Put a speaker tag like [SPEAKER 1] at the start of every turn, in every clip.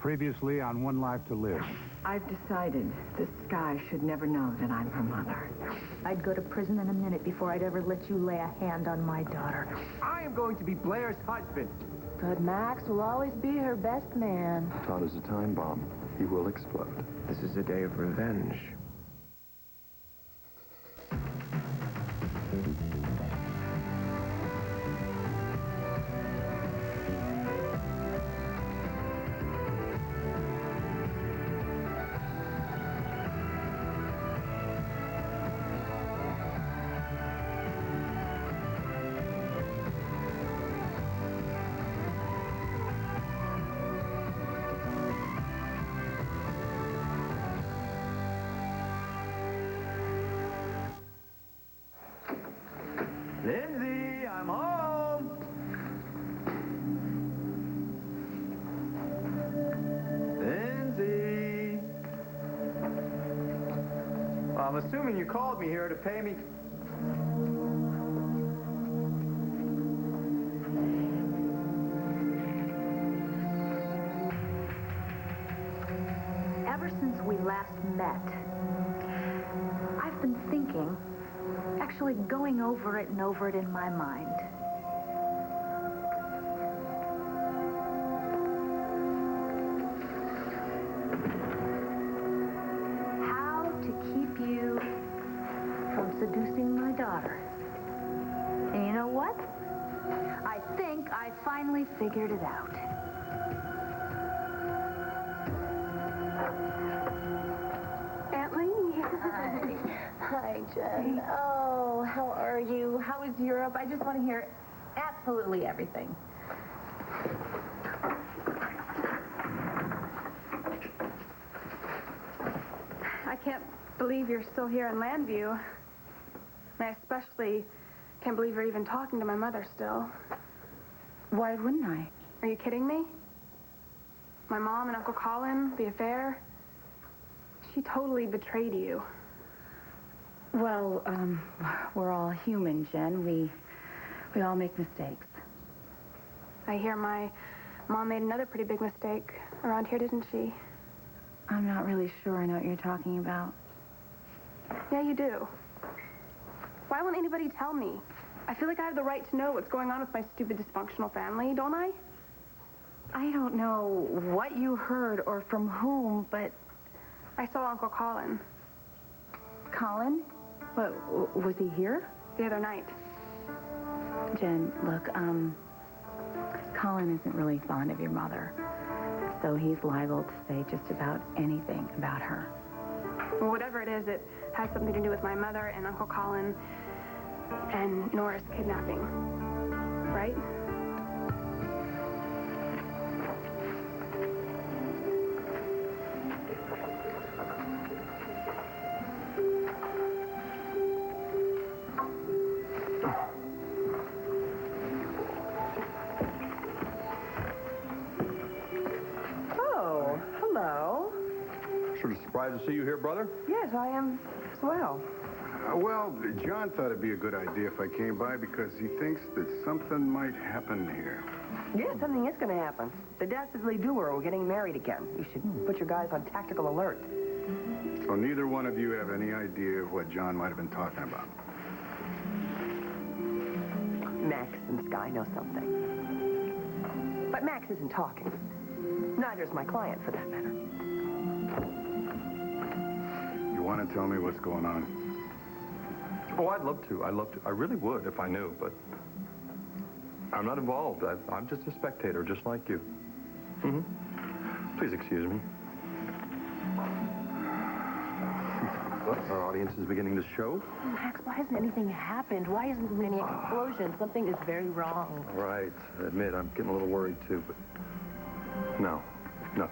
[SPEAKER 1] Previously on One Life to Live.
[SPEAKER 2] I've decided this guy should never know that I'm her mother.
[SPEAKER 3] I'd go to prison in a minute before I'd ever let you lay a hand on my daughter.
[SPEAKER 4] I am going to be Blair's husband.
[SPEAKER 3] But Max will always be her best man.
[SPEAKER 5] Todd is a time bomb. He will explode.
[SPEAKER 4] This is a day of revenge. Lindsay, I'm home. Lindsay. Well, I'm assuming you called me here to pay me.
[SPEAKER 3] Ever since we last met, I've been thinking, actually going over it and over it in my mind. How to keep you from seducing my daughter. And you know what? I think I finally figured it out.
[SPEAKER 6] Aunt Lainey. Hi. Hi, Jen. Oh, how are you? How is Europe? I just want to hear absolutely everything.
[SPEAKER 7] I can't believe you're still here in Landview. And I especially can't believe you're even talking to my mother still.
[SPEAKER 6] Why wouldn't I?
[SPEAKER 7] Are you kidding me? My mom and Uncle Colin, the affair, she totally betrayed you.
[SPEAKER 6] Well, we're all human, Jen. We all make mistakes.
[SPEAKER 7] I hear my mom made another pretty big mistake around here, didn't she?
[SPEAKER 6] I'm not really sure I know what you're talking about.
[SPEAKER 7] Yeah, you do. Why won't anybody tell me? I feel like I have the right to know what's going on with my stupid dysfunctional family, don't I?
[SPEAKER 6] I don't know what you heard or from whom, but...
[SPEAKER 7] I saw Uncle Colin
[SPEAKER 6] Colin? What, was he here?
[SPEAKER 7] the other night.
[SPEAKER 6] Jen, look, Colin isn't really fond of your mother, so he's liable to say just about anything about her.
[SPEAKER 7] Well, whatever it is, it has something to do with my mother and Uncle Colin and Nora's kidnapping, right?
[SPEAKER 2] Oh, hello.
[SPEAKER 5] Sort of surprised to see you here, brother.
[SPEAKER 2] Yes, I am as well.
[SPEAKER 1] Well, John thought it'd be a good idea if I came by because he thinks that something might happen here.
[SPEAKER 2] Yeah, something is going to happen. The dastardly doer are getting married again. You should put your guys on tactical alert.
[SPEAKER 1] So neither one of you have any idea of what John might have been talking about.
[SPEAKER 2] Max and Sky know something. But Max isn't talking. Neither is my client, for that matter.
[SPEAKER 1] You want to tell me what's going on?
[SPEAKER 5] Oh, I'd love to. I really would if I knew, but I'm not involved. I'm just a spectator, just like you. Please excuse me. Our audience is beginning to show.
[SPEAKER 2] Max, why hasn't anything happened? Why isn't there any explosion? Something is very wrong.
[SPEAKER 5] Right. I admit, I'm getting a little worried, too, but... No,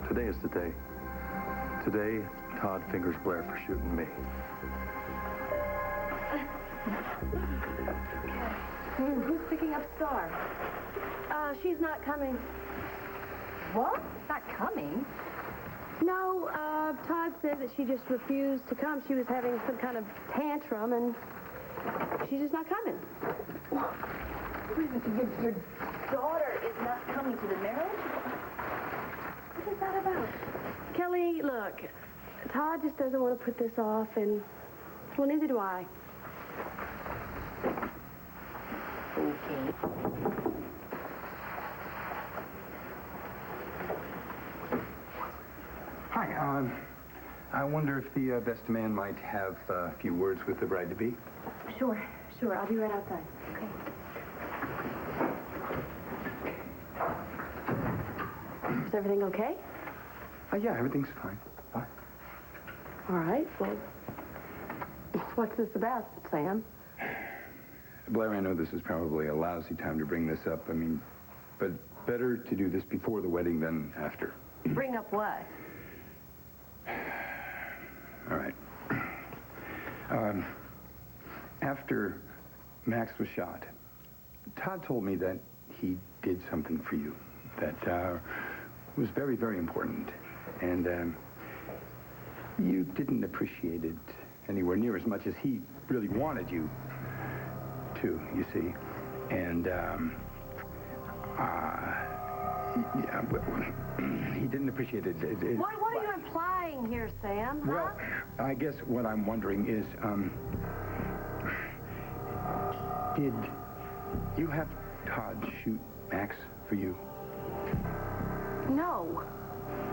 [SPEAKER 5] today is the day. Today, Todd fingers Blair for shooting me.
[SPEAKER 6] Who's picking up Star?
[SPEAKER 3] She's not coming.
[SPEAKER 6] What? Not coming?
[SPEAKER 3] No, Todd said that she just refused to come. She was having some kind of tantrum, and she's just not coming.
[SPEAKER 6] Your daughter is not coming to the marriage? What is that about?
[SPEAKER 7] Really? Look, Todd just doesn't want to put this off, and, well, neither do I.
[SPEAKER 2] Okay.
[SPEAKER 8] Hi, I wonder if the best man might have a few words with the bride-to-be.
[SPEAKER 7] Sure. I'll be right outside. Okay. Is everything okay?
[SPEAKER 8] Yeah, everything's fine. Fine.
[SPEAKER 7] All right, well, what's this about, Sam?
[SPEAKER 8] Blair, I know this is probably a lousy time to bring this up. I mean, but better to do this before the wedding than after.
[SPEAKER 2] Bring up what?
[SPEAKER 8] All right. After Max was shot, Todd told me that he did something for you that was very, very important. And you didn't appreciate it anywhere near as much as he really wanted you to, you see. And yeah, he didn't appreciate it.
[SPEAKER 2] What are you implying here, Sam? Huh?
[SPEAKER 8] Well, I guess what I'm wondering is, did you have Todd shoot Max for you?
[SPEAKER 7] No,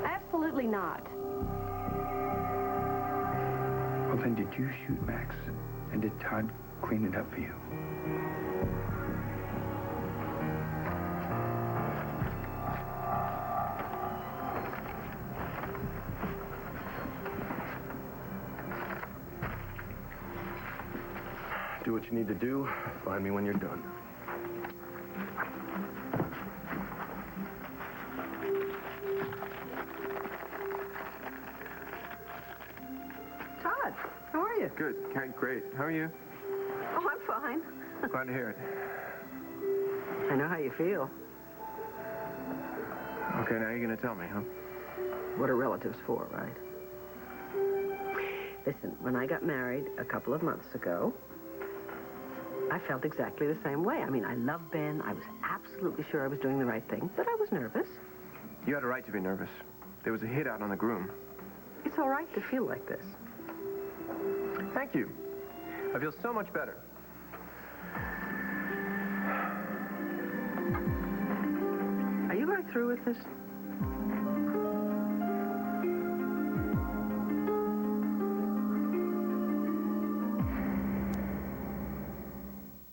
[SPEAKER 7] absolutely not.
[SPEAKER 8] Well, then did you shoot Max? And did Todd clean it up for you?
[SPEAKER 5] Do what you need to do. Find me when you're done.
[SPEAKER 2] Todd, how are you?
[SPEAKER 4] Good. Great. How are you?
[SPEAKER 2] Oh, I'm fine.
[SPEAKER 4] Glad to hear it.
[SPEAKER 2] I know how you feel.
[SPEAKER 4] Okay, now you're going to tell me, huh?
[SPEAKER 2] What are relatives for, right? Listen, when I got married a couple of months ago, I felt exactly the same way. I mean, I loved Ben. I was absolutely sure I was doing the right thing, but I was nervous.
[SPEAKER 4] You had a right to be nervous. There was a hit out on the groom.
[SPEAKER 2] It's all right to feel like this.
[SPEAKER 4] Thank you. I feel so much better.
[SPEAKER 2] Are you going through with this?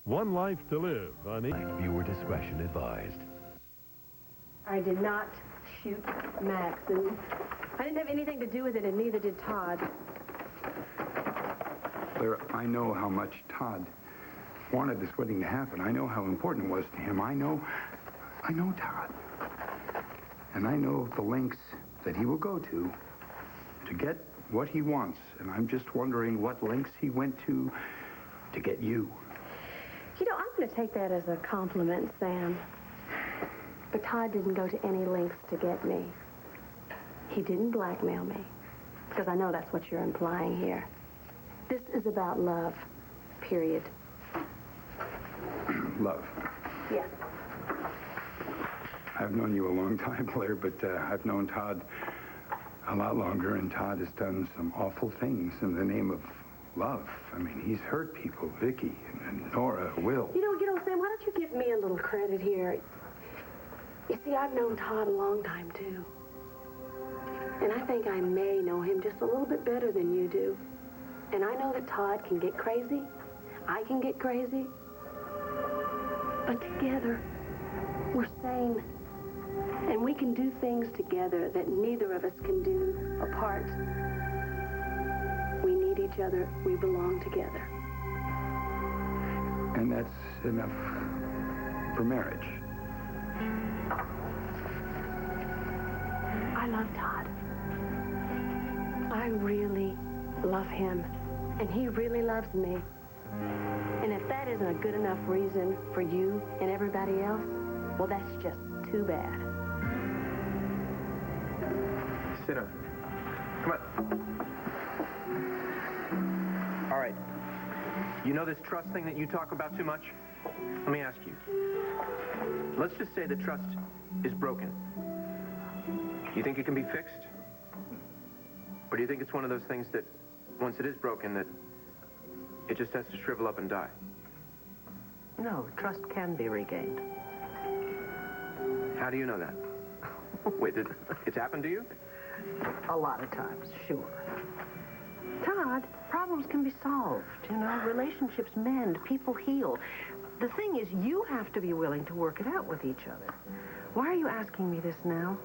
[SPEAKER 9] One life to live on
[SPEAKER 10] Viewer discretion advised.
[SPEAKER 7] I did not shoot Max, and I didn't have anything to do with it, and neither did Todd.
[SPEAKER 8] Blair, I know how much Todd wanted this wedding to happen. I know how important it was to him. I know Todd. And I know the lengths that he will go to get what he wants. And I'm just wondering what lengths he went to get you.
[SPEAKER 7] You know, I'm going to take that as a compliment, Sam. But Todd didn't go to any lengths to get me. He didn't blackmail me. Because I know that's what you're implying here. This is about love, period.
[SPEAKER 8] Love.
[SPEAKER 7] Yes.
[SPEAKER 8] I've known you a long time, Blair, but I've known Todd a lot longer, and Todd has done some awful things in the name of love. I mean, he's hurt people, Vicky and Nora, Will.
[SPEAKER 7] You know, Sam, why don't you give me a little credit here? You see, I've known Todd a long time, too. And I think I may know him just a little bit better than you do. And I know that Todd can get crazy. I can get crazy. But together, we're sane. And we can do things together that neither of us can do apart. We need each other. We belong together.
[SPEAKER 8] And that's enough for marriage.
[SPEAKER 7] I love Todd. I really love him. And he really loves me. And if that isn't a good enough reason for you and everybody else, well, that's just too bad.
[SPEAKER 4] Sit down. Come on. All right. You know this trust thing that you talk about too much? Let me ask you. Let's just say the trust is broken. You think it can be fixed? Or do you think it's one of those things that, once it is broken, that it just has to shrivel up and die?
[SPEAKER 2] No, trust can be regained.
[SPEAKER 4] How do you know that? Wait, it's happened to you?
[SPEAKER 2] A lot of times, sure. Todd, problems can be solved, you know. Relationships mend, people heal. The thing is, you have to be willing to work it out with each other. Why are you asking me this now?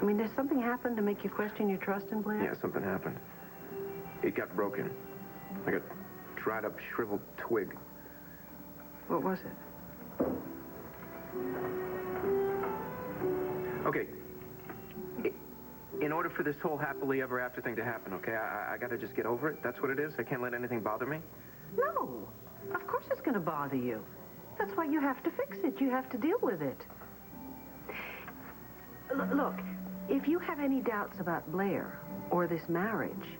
[SPEAKER 2] I mean, did something happen to make you question your trust in Blair?
[SPEAKER 4] Yeah, something happened. It got broken. Like a dried up, shriveled twig.
[SPEAKER 2] What was it?
[SPEAKER 4] Okay. In order for this whole happily ever after thing to happen, okay, I gotta just get over it? That's what it is? I can't let anything bother me?
[SPEAKER 2] No. Of course it's going to bother you. That's why you have to fix it. You have to deal with it. Look, if you have any doubts about Blair or this marriage,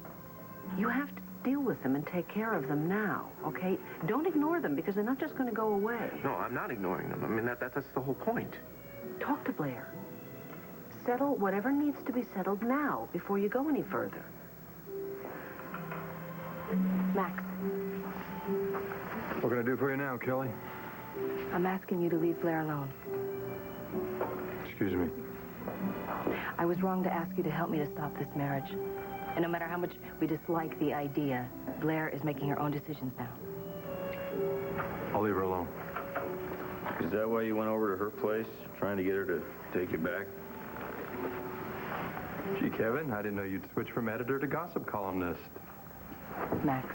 [SPEAKER 2] you have to deal with them and take care of them now, okay? Don't ignore them because they're not just going to go away.
[SPEAKER 4] No, I'm not ignoring them. I mean, that's the whole point.
[SPEAKER 2] Talk to Blair. Settle whatever needs to be settled now before you go any further. Max.
[SPEAKER 5] What can I do for you now, Kelly?
[SPEAKER 6] I'm asking you to leave Blair alone.
[SPEAKER 5] Excuse me.
[SPEAKER 6] I was wrong to ask you to help me to stop this marriage. And no matter how much we dislike the idea, Blair is making her own decisions now.
[SPEAKER 5] I'll leave her alone.
[SPEAKER 9] Is that why you went over to her place, trying to get her to take you back?
[SPEAKER 5] Gee, Kevin, I didn't know you'd switch from editor to gossip columnist.
[SPEAKER 6] Max,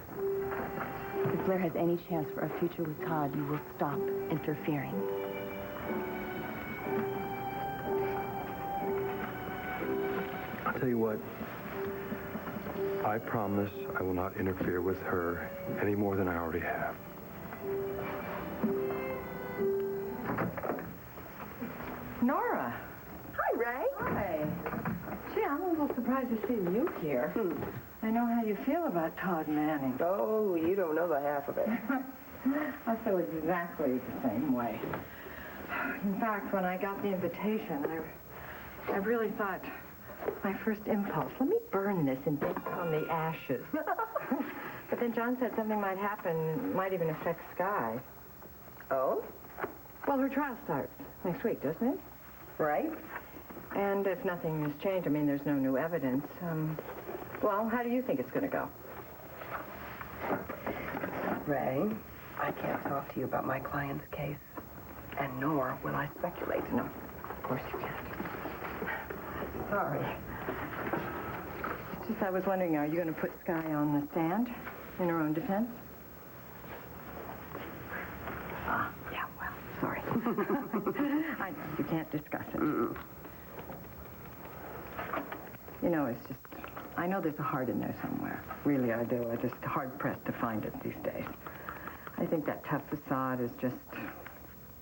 [SPEAKER 6] if Blair has any chance for a future with Todd, you will stop interfering.
[SPEAKER 5] I'll tell you what. I promise I will not interfere with her any more than I already have.
[SPEAKER 11] Nora. Hi, Ray. Hi. Gee, I'm a little surprised to see you here. I know how you feel about Todd Manning.
[SPEAKER 2] Oh, you don't know the half of it.
[SPEAKER 11] I feel exactly the same way. In fact, when I got the invitation, I really thought my first impulse, let me burn this and bake on the ashes. But then John said something might happen, might even affect Sky.
[SPEAKER 2] Oh?
[SPEAKER 11] Well, her trial starts next week, doesn't it?
[SPEAKER 2] Right.
[SPEAKER 11] And if nothing has changed, I mean, there's no new evidence. Well, how do you think it's going to go?
[SPEAKER 2] Ray, I can't talk to you about my client's case, and nor will I speculate.
[SPEAKER 11] No, of course you can't.
[SPEAKER 2] Sorry.
[SPEAKER 11] It's just I was wondering, are you going to put Sky on the stand in her own defense?
[SPEAKER 2] Yeah, well, sorry.
[SPEAKER 11] I know, you can't discuss it.
[SPEAKER 2] Mm-mm.
[SPEAKER 11] You know, it's just, I know there's a heart in there somewhere. Really, I do. I'm just hard-pressed to find it these days. I think that tough facade is just,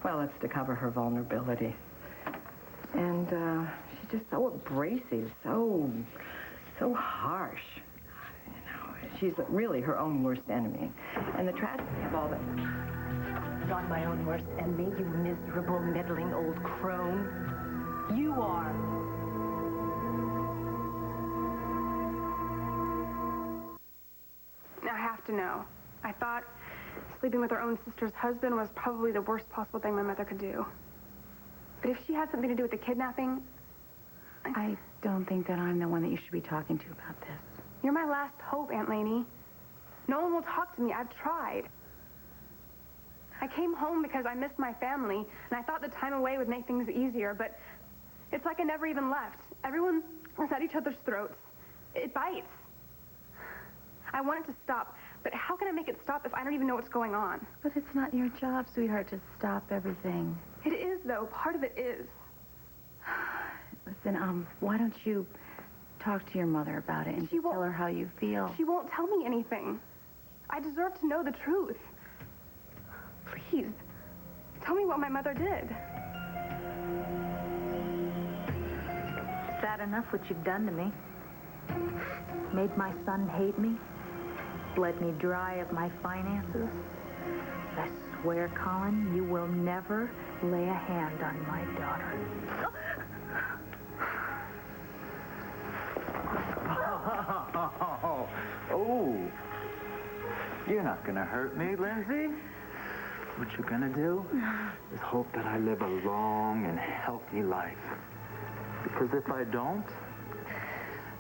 [SPEAKER 11] well, it's to cover her vulnerability. And she's just so abrasive, so harsh. You know, she's really her own worst enemy. And the tragedy of all that...
[SPEAKER 6] Not my own worst enemy, you miserable, meddling old crone. You are.
[SPEAKER 12] I have to know. I thought sleeping with her own sister's husband was probably the worst possible thing my mother could do. But if she had something to do with the kidnapping...
[SPEAKER 3] I don't think that I'm the one that you should be talking to about this.
[SPEAKER 12] You're my last hope, Aunt Lainey. No one will talk to me. I've tried. I came home because I missed my family, and I thought the time away would make things easier, but it's like I never even left. Everyone is at each other's throats. It bites. I want it to stop, but how can I make it stop if I don't even know what's going on?
[SPEAKER 3] But it's not your job, sweetheart, to stop everything.
[SPEAKER 12] It is, though. Part of it is.
[SPEAKER 3] Listen, why don't you talk to your mother about it and just tell her how you feel?
[SPEAKER 12] She won't tell me anything. I deserve to know the truth. Please, tell me what my mother did.
[SPEAKER 3] Is that enough what you've done to me? Made my son hate me? Bled me dry of my finances? I swear, Colin, you will never lay a hand on my daughter.
[SPEAKER 13] Oh, you're not gonna hurt me, Lindsay. What you're gonna do is hope that I live a long and healthy life. Because if I don't,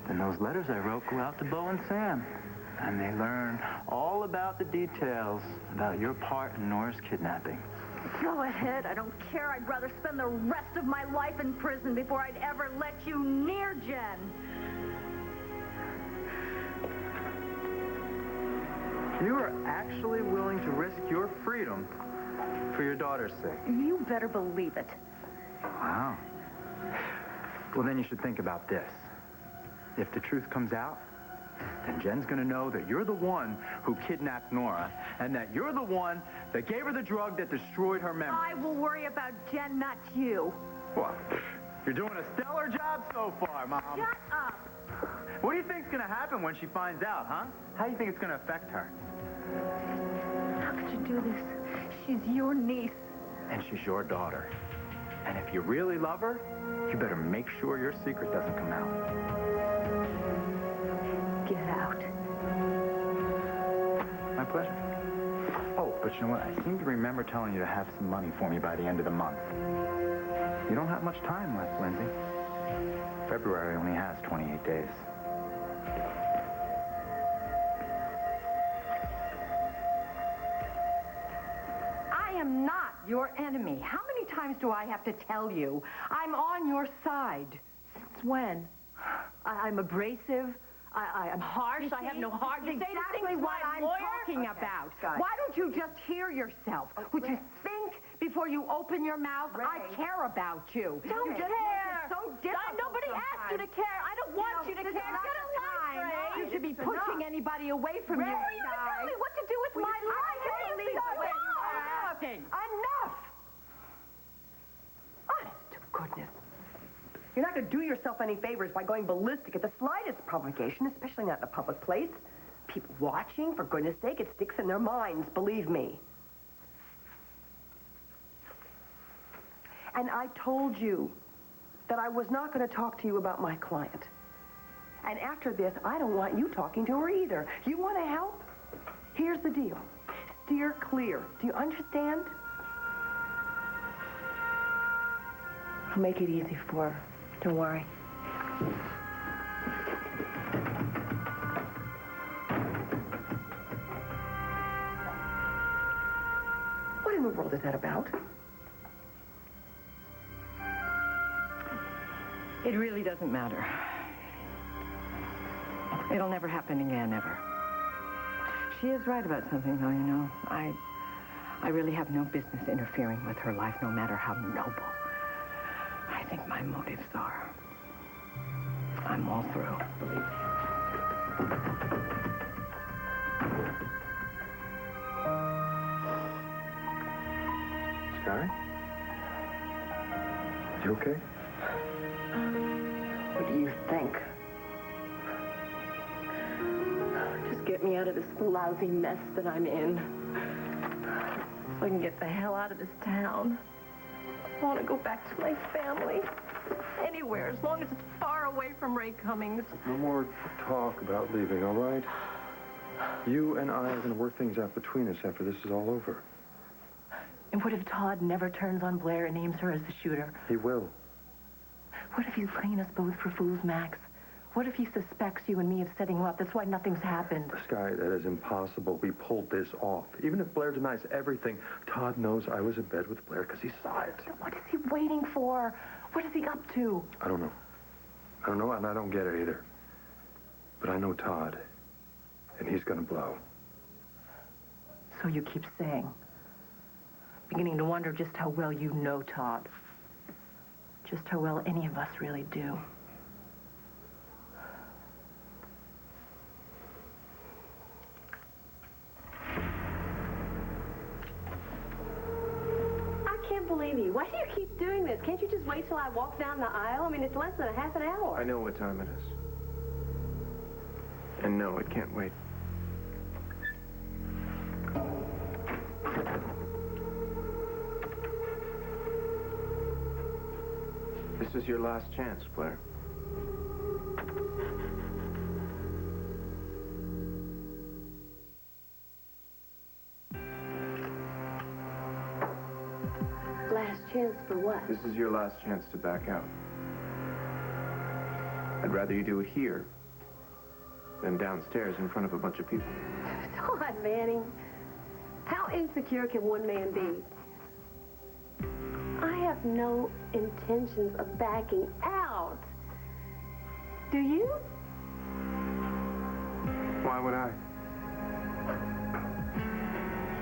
[SPEAKER 13] then those letters I wrote go out to Bo and Sam. And they learn all about the details about your part in Nora's kidnapping.
[SPEAKER 3] Go ahead. I don't care. I'd rather spend the rest of my life in prison before I'd ever let you near Jen.
[SPEAKER 13] You are actually willing to risk your freedom for your daughter's sake.
[SPEAKER 3] You better believe it.
[SPEAKER 13] Wow. Well, then you should think about this. If the truth comes out, then Jen's gonna know that you're the one who kidnapped Nora, and that you're the one that gave her the drug that destroyed her memory.
[SPEAKER 3] I will worry about Jen, not you.
[SPEAKER 13] Well, you're doing a stellar job so far, Mom.
[SPEAKER 3] Shut up.
[SPEAKER 13] What do you think's gonna happen when she finds out, huh? How do you think it's gonna affect her?
[SPEAKER 3] How could you do this? She's your niece.
[SPEAKER 13] And she's your daughter. And if you really love her, you better make sure your secret doesn't come out.
[SPEAKER 3] Get out.
[SPEAKER 13] My pleasure. Oh, but you know what? I seem to remember telling you to have some money for me by the end of the month. You don't have much time left, Lindsay. February only has 28 days.
[SPEAKER 11] I am not your enemy. How many times do I have to tell you? I'm on your side.
[SPEAKER 2] Since when? I'm abrasive. I'm harsh. I have no heart.
[SPEAKER 11] That's exactly what I'm talking about. Why don't you just hear yourself? Would you think before you open your mouth? I care about you.
[SPEAKER 2] Don't care.
[SPEAKER 11] So difficult
[SPEAKER 2] Nobody asked you to care. I don't want you to care. Get a life, Ray.
[SPEAKER 11] You should be pushing anybody away from you.
[SPEAKER 2] Ray, you can tell me what to do with my life.
[SPEAKER 11] I can't leave the way you are acting. Enough!
[SPEAKER 2] Honest to goodness. You're not going to do yourself any favors by going ballistic at the slightest provocation, especially not in a public place. People watching, for goodness sake, it sticks in their minds, believe me. And I told you that I was not going to talk to you about my client. And after this, I don't want you talking to her either. You want to help? Here's the deal. Steer clear. Do you understand? I'll make it easy for her. Don't worry. What in the world is that about?
[SPEAKER 11] It really doesn't matter. It'll never happen again, ever. She is right about something, though, you know. I really have no business interfering with her life, no matter how noble. I think my motives are. I'm all through, believe me.
[SPEAKER 5] Sky? You okay?
[SPEAKER 2] What do you think? Just get me out of this lousy mess that I'm in. So I can get the hell out of this town. I want to go back to my family. Anywhere, as long as it's far away from Ray Cummings.
[SPEAKER 5] No more talk about leaving, all right? You and I are going to work things out between us after this is all over.
[SPEAKER 2] And what if Todd never turns on Blair and names her as the shooter?
[SPEAKER 5] He will.
[SPEAKER 2] What if he's playing us both for fools, Max? What if he suspects you and me of setting him up? That's why nothing's happened.
[SPEAKER 5] Sky, that is impossible. We pulled this off. Even if Blair denies everything, Todd knows I was in bed with Blair because he saw it.
[SPEAKER 2] What is he waiting for? What is he up to?
[SPEAKER 5] I don't know. I don't know, and I don't get it either. But I know Todd, and he's going to blow.
[SPEAKER 2] So you keep saying. Beginning to wonder just how well you know Todd. Just how well any of us really do.
[SPEAKER 7] I can't believe you. Why do you keep doing this? Can't you just wait till I walk down the aisle? I mean, it's less than a half an hour.
[SPEAKER 4] I know what time it is. And no, it can't wait. This is your last chance, Blair.
[SPEAKER 7] chance for what?
[SPEAKER 4] This is your last chance to back out. I'd rather you do it here than downstairs in front of a bunch of people.
[SPEAKER 7] Todd Manning, how insecure can one man be? I have no intentions of backing out. Do you?
[SPEAKER 4] Why would I?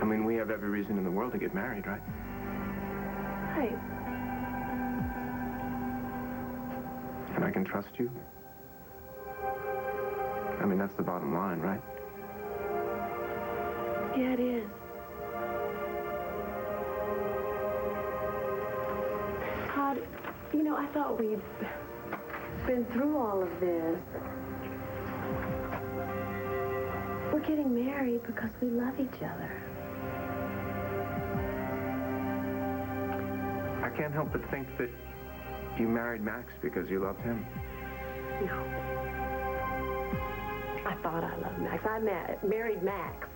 [SPEAKER 4] I mean, we have every reason in the world to get married, right?
[SPEAKER 7] Right.
[SPEAKER 4] And I can trust you? I mean, that's the bottom line, right?
[SPEAKER 7] Yeah, it is. Todd, you know, I thought we'd been through all of this. We're getting married because we love each other.
[SPEAKER 4] I can't help but think that you married Max because you loved him.
[SPEAKER 7] No. I thought I loved Max. I married Max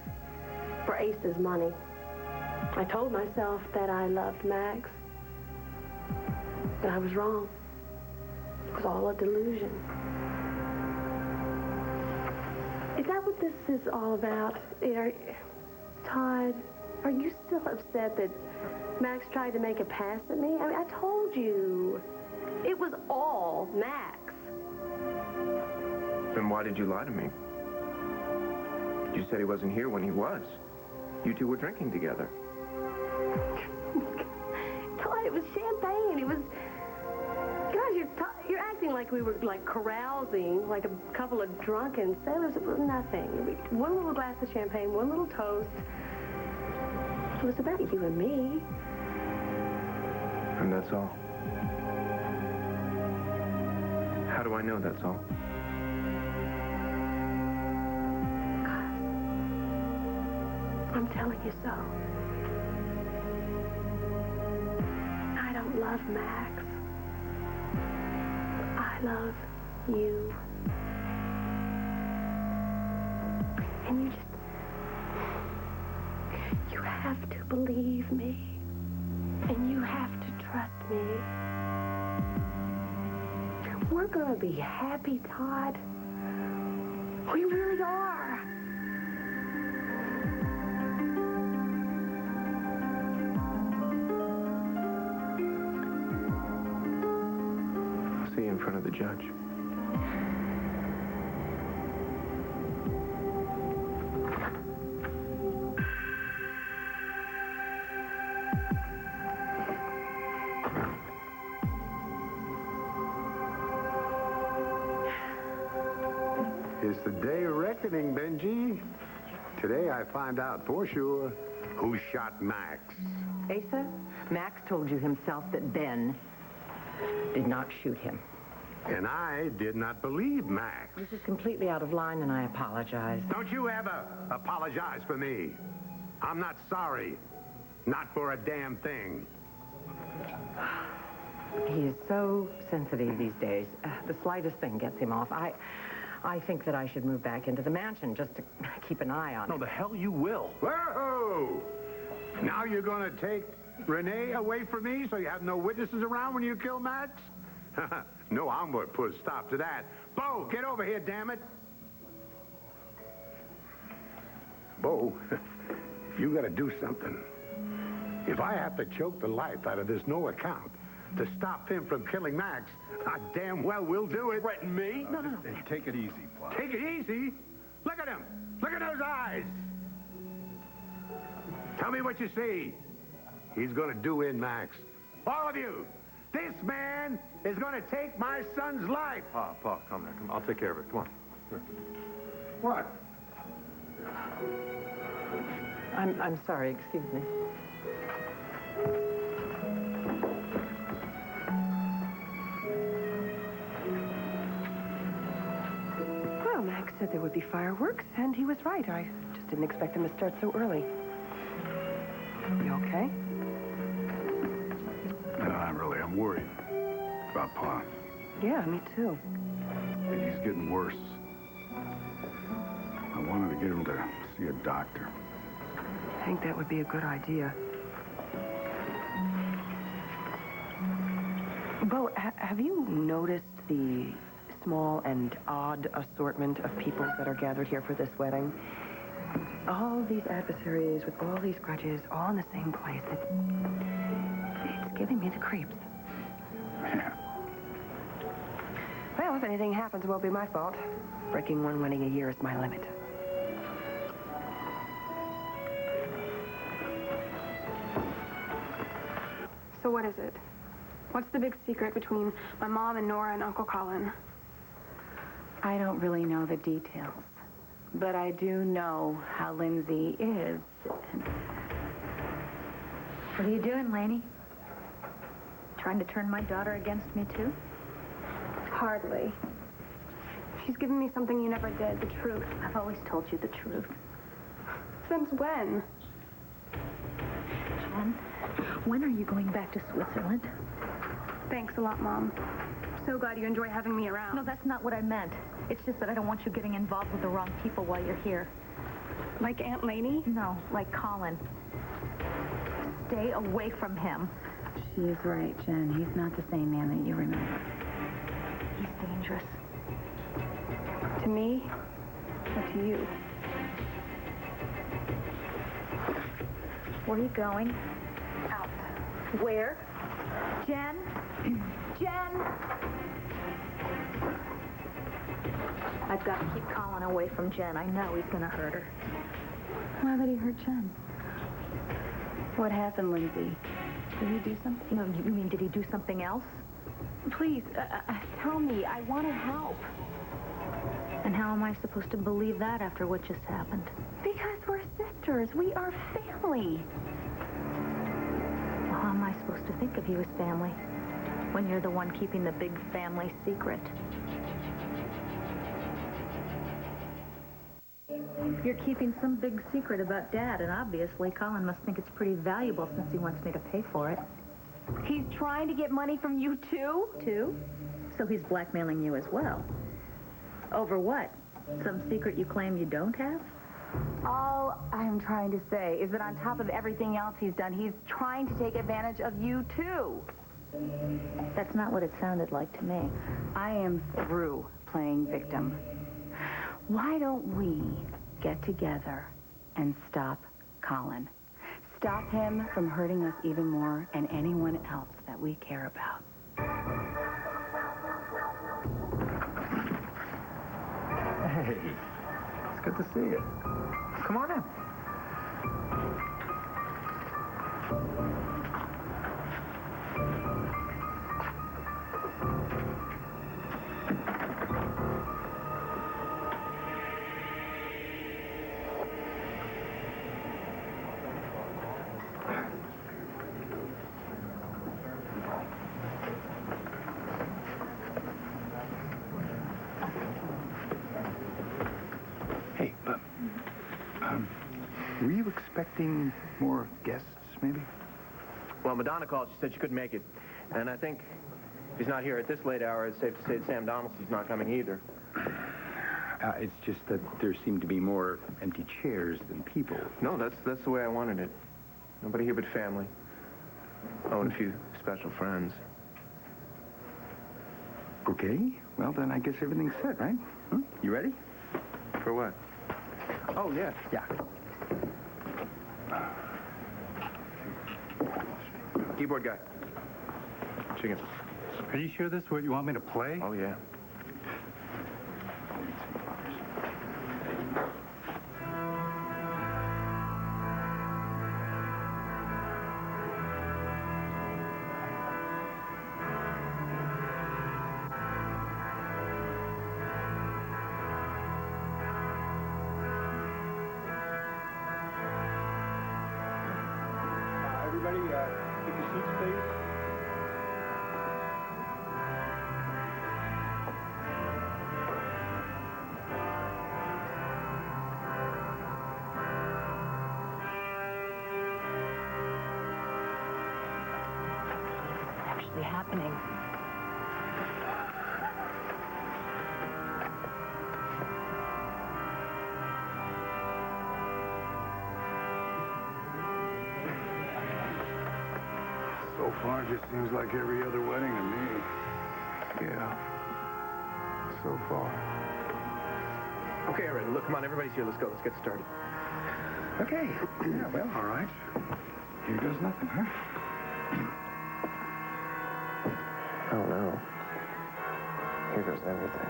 [SPEAKER 7] for Ace's money. I told myself that I loved Max, but I was wrong. It was all a delusion. Is that what this is all about? Todd, are you still upset that Max tried to make a pass at me? I mean, I told you. It was all Max.
[SPEAKER 4] Then why did you lie to me? You said he wasn't here when he was. You two were drinking together.
[SPEAKER 7] Todd, it was champagne. It was... Gosh, you're acting like we were, like, carousing, like a couple of drunken sailors. It was nothing. One little glass of champagne, one little toast. It was about you and me.
[SPEAKER 4] And that's all. How do I know that's all?
[SPEAKER 7] I'm telling you so. I don't love Max. I love you. And you have to believe me. And you have to trust me. We're gonna be happy, Todd. We really are.
[SPEAKER 4] See you in front of the judge.
[SPEAKER 1] It's the day of reckoning, Benji. Today I find out for sure who shot Max.
[SPEAKER 2] Asa, Max told you himself that Ben did not shoot him.
[SPEAKER 1] And I did not believe Max.
[SPEAKER 2] This is completely out of line, and I apologize.
[SPEAKER 1] Don't you ever apologize for me. I'm not sorry. Not for a damn thing.
[SPEAKER 2] He is so sensitive these days. The slightest thing gets him off. I think that I should move back into the mansion just to keep an eye on him.
[SPEAKER 5] No, the hell you will.
[SPEAKER 1] Whoa! Now you're going to take Renee away from me so you have no witnesses around when you kill Max? No, I'm going to put a stop to that. Bo, get over here, damn it. Bo, you got to do something. If I have to choke the life out of this no account to stop him from killing Max, I damn well will do it.
[SPEAKER 5] Threaten me?
[SPEAKER 1] No.
[SPEAKER 8] Take it easy, Pop.
[SPEAKER 1] Take it easy? Look at him. Look at those eyes. Tell me what you see. He's going to do in Max. All of you. This man is going to take my son's life.
[SPEAKER 5] Pa, come there. Come on. I'll take care of it. Come on. Here.
[SPEAKER 1] What?
[SPEAKER 2] I'm sorry, excuse me.
[SPEAKER 14] Well, Max said there would be fireworks, and he was right. I just didn't expect them to start so early. You okay?
[SPEAKER 8] No, not really. I'm worried about Pa.
[SPEAKER 14] Yeah, me too.
[SPEAKER 8] He's getting worse. I wanted to get him to see a doctor.
[SPEAKER 14] I think that would be a good idea. Bo, have you noticed the small and odd assortment of people that are gathered here for this wedding? All these adversaries with all these grudges, all in the same place. It's giving me the creeps. Well, if anything happens, it won't be my fault. Breaking one wedding a year is my limit.
[SPEAKER 12] So what is it? What's the big secret between my mom and Nora and Uncle Colin?
[SPEAKER 3] I don't really know the details, but I do know how Lindsay is. What are you doing, Laney? Trying to turn my daughter against me, too?
[SPEAKER 12] Hardly. She's given me something you never did, the truth.
[SPEAKER 3] I've always told you the truth.
[SPEAKER 12] Since when?
[SPEAKER 3] Jen, when are you going back to Switzerland?
[SPEAKER 12] Thanks a lot, Mom. So glad you enjoy having me around.
[SPEAKER 3] No, that's not what I meant. It's just that I don't want you getting involved with the wrong people while you're here.
[SPEAKER 12] Like Aunt Laney?
[SPEAKER 3] No, like Colin. Stay away from him.
[SPEAKER 11] She's right, Jen. He's not the same man that you remember.
[SPEAKER 3] He's dangerous.
[SPEAKER 12] To me or to you?
[SPEAKER 3] Where are you going? Out. Where? Jen? Jen! I've got to keep Colin away from Jen. I know he's going to hurt her.
[SPEAKER 11] Why would he hurt Jen? What happened, Lindsay? Did he do something?
[SPEAKER 3] No, you mean, did he do something else?
[SPEAKER 11] Please, tell me. I want to help.
[SPEAKER 3] And how am I supposed to believe that after what just happened?
[SPEAKER 11] Because we're sisters. We are family.
[SPEAKER 3] Well, how am I supposed to think of you as family when you're the one keeping the big family secret? You're keeping some big secret about Dad, and obviously Colin must think it's pretty valuable since he wants me to pay for it.
[SPEAKER 11] He's trying to get money from you, too?
[SPEAKER 3] Too? So he's blackmailing you as well. Over what? Some secret you claim you don't have?
[SPEAKER 11] All I'm trying to say is that on top of everything else he's done, he's trying to take advantage of you, too.
[SPEAKER 3] That's not what it sounded like to me.
[SPEAKER 11] I am through playing victim. Why don't we get together and stop Colin? Stop him from hurting us even more and anyone else that we care about.
[SPEAKER 4] Hey, it's good to see you. Come on in.
[SPEAKER 8] Hey, were you expecting more guests, maybe?
[SPEAKER 4] Well, Madonna called. She said she couldn't make it. And I think if he's not here at this late hour, it's safe to say that Sam Donaldson's not coming either.
[SPEAKER 8] It's just that there seemed to be more empty chairs than people.
[SPEAKER 4] No, that's the way I wanted it. Nobody here but family. Oh, and a few special friends.
[SPEAKER 8] Okay, well, then I guess everything's set, right? You ready?
[SPEAKER 4] For what? Oh, yeah.
[SPEAKER 8] Yeah.
[SPEAKER 4] Keyboard guy. Chicken.
[SPEAKER 15] Are you sure this is what you want me to play?
[SPEAKER 4] Oh, yeah.
[SPEAKER 15] Everybody, take your seats, please.
[SPEAKER 11] Actually happening.
[SPEAKER 8] So far, it just seems like every other wedding to me.
[SPEAKER 4] Yeah. So far. Okay, all right. Look, come on. Everybody's here. Let's go. Let's get started.
[SPEAKER 8] Okay. Yeah, well, all right. Here goes nothing, huh?
[SPEAKER 4] Oh, no. Here goes everything.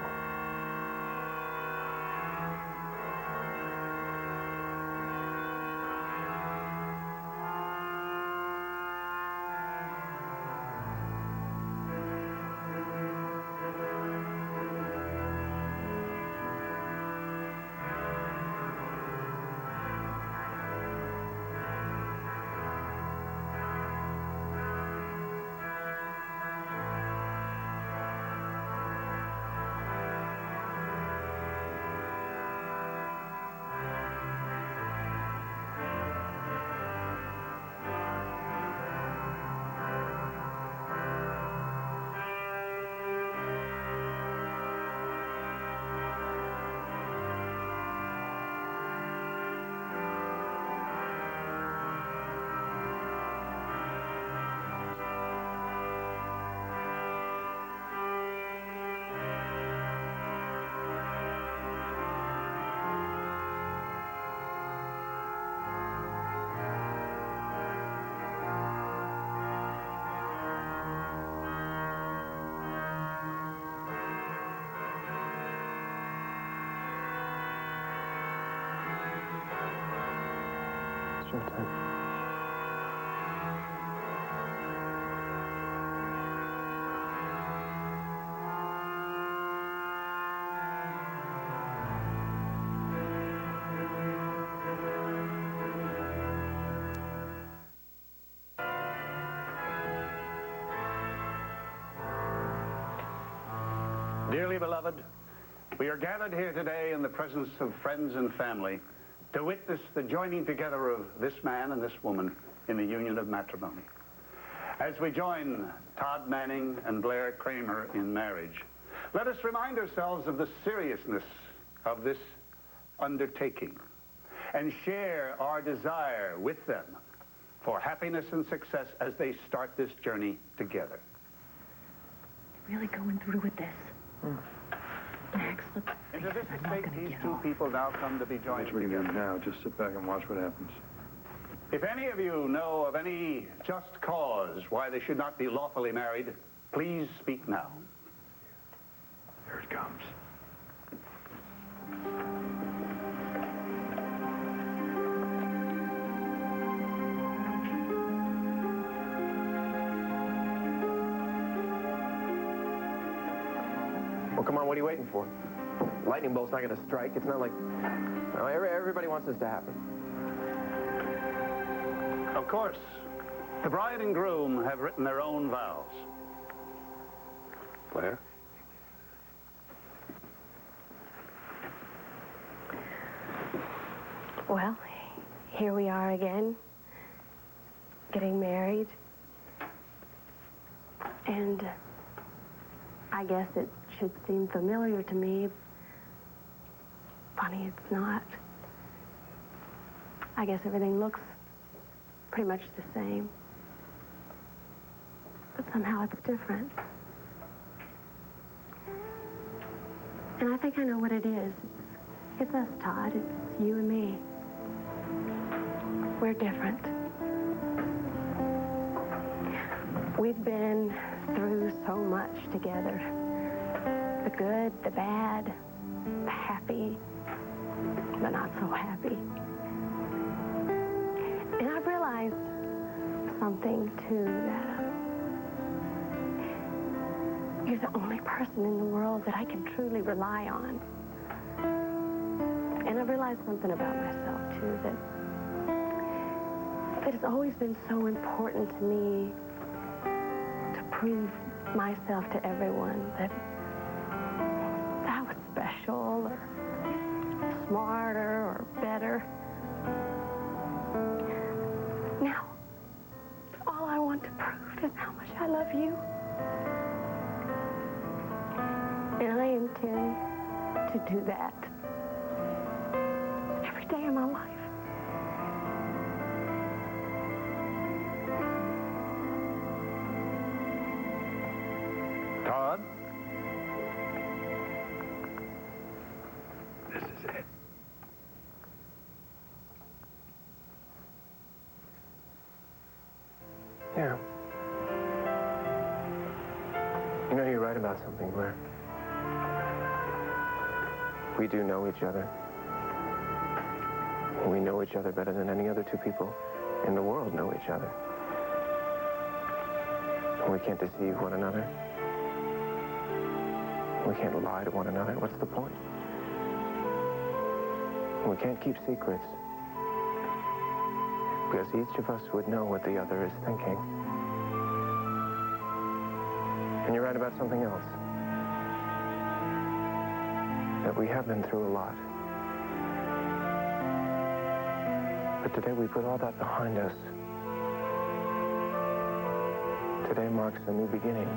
[SPEAKER 4] Showtime.
[SPEAKER 16] Dearly beloved, we are gathered here today in the presence of friends and family to witness the joining together of this man and this woman in the union of matrimony. As we join Todd Manning and Blair Kramer in marriage, let us remind ourselves of the seriousness of this undertaking and share our desire with them for happiness and success as they start this journey together.
[SPEAKER 3] Really going through with this? Max, look.
[SPEAKER 16] Into this estate, these two people now come to be joined
[SPEAKER 5] That's what we're
[SPEAKER 16] together.
[SPEAKER 5] going to do now. Just sit back and watch what happens.
[SPEAKER 16] If any of you know of any just cause why they should not be lawfully married, please speak now.
[SPEAKER 5] Here it comes.
[SPEAKER 4] Well, come on. What are you waiting for? Lightning bolt's not going to strike. It's not like... No, everybody wants this to happen.
[SPEAKER 16] Of course, the bride and groom have written their own vows. Blair?
[SPEAKER 7] Well, here we are again, getting married. And I guess it should seem familiar to me. Funny, it's not. I guess everything looks pretty much the same. But somehow it's different. And I think I know what it is. It's us, Todd. It's you and me. We're different. We've been through so much together. The good, the bad, the happy, the not so happy. And I've realized something, too, that you're the only person in the world that I can truly rely on. And I've realized something about myself, too, that it's always been so important to me to prove myself to everyone that I was special or smarter or better. Now, all I want to prove is how much I love you. And I intend to do that every day of my life.
[SPEAKER 8] accident.
[SPEAKER 4] Yeah. You know, you're right about something, Blair. We do know each other. We know each other better than any other two people in the world know each other. We can't deceive one another. We can't lie to one another. What's the point? We can't keep secrets. Because each of us would know what the other is thinking. And you're right about something else. That we have been through a lot. But today we put all that behind us. Today marks a new beginning.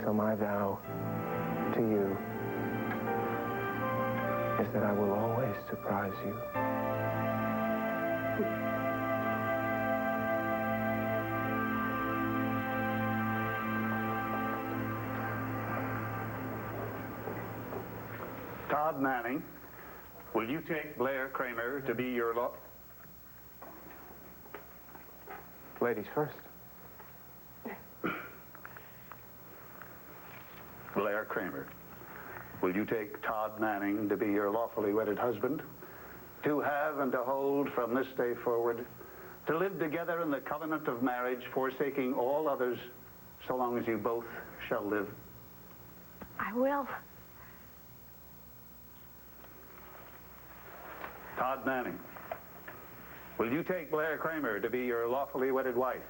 [SPEAKER 4] So my vow to you is that I will always surprise you.
[SPEAKER 16] Todd Manning, will you take Blair Kramer to be your law...
[SPEAKER 4] Ladies first.
[SPEAKER 16] Blair Kramer, will you take Todd Manning to be your lawfully wedded husband, to have and to hold from this day forward, to live together in the covenant of marriage, forsaking all others, so long as you both shall live?
[SPEAKER 6] I will.
[SPEAKER 16] Todd Manning, will you take Blair Kramer to be your lawfully wedded wife,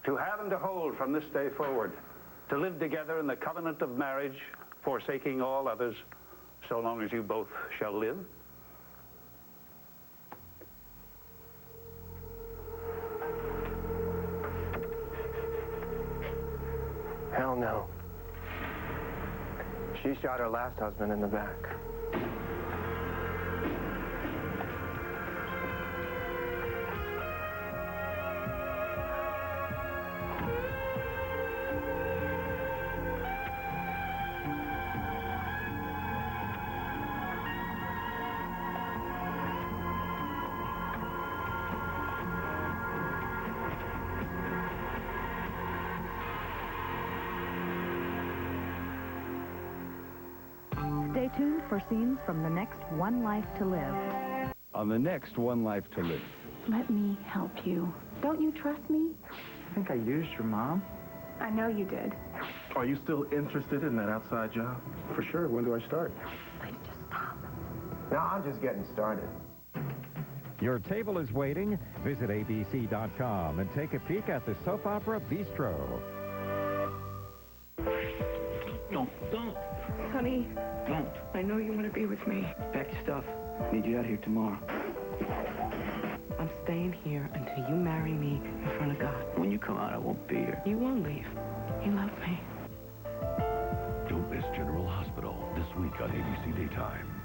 [SPEAKER 16] to have and to hold from this day forward, to live together in the covenant of marriage, forsaking all others, so long as you both shall live?
[SPEAKER 4] Hell no. She shot her last husband in the back.
[SPEAKER 3] Stay tuned for scenes from the next One Life to Live.
[SPEAKER 15] On the next One Life to Live.
[SPEAKER 6] Let me help you. Don't you trust me?
[SPEAKER 13] I think I used your mom.
[SPEAKER 12] I know you did.
[SPEAKER 9] Are you still interested in that outside job?
[SPEAKER 5] For sure. When do I start?
[SPEAKER 6] Please just stop.
[SPEAKER 4] No, I'm just getting started.
[SPEAKER 10] Your table is waiting. Visit abc.com and take a peek at the Soap Opera Bistro.
[SPEAKER 13] No, don't.
[SPEAKER 17] Honey,
[SPEAKER 13] Don't.
[SPEAKER 17] I know you want to be with me.
[SPEAKER 13] Pack your stuff. Need you out here tomorrow.
[SPEAKER 17] I'm staying here until you marry me in front of God.
[SPEAKER 13] When you come out, I won't be here.
[SPEAKER 17] You won't leave. You love me.
[SPEAKER 10] Don't miss General Hospital this week on ABC Daytime.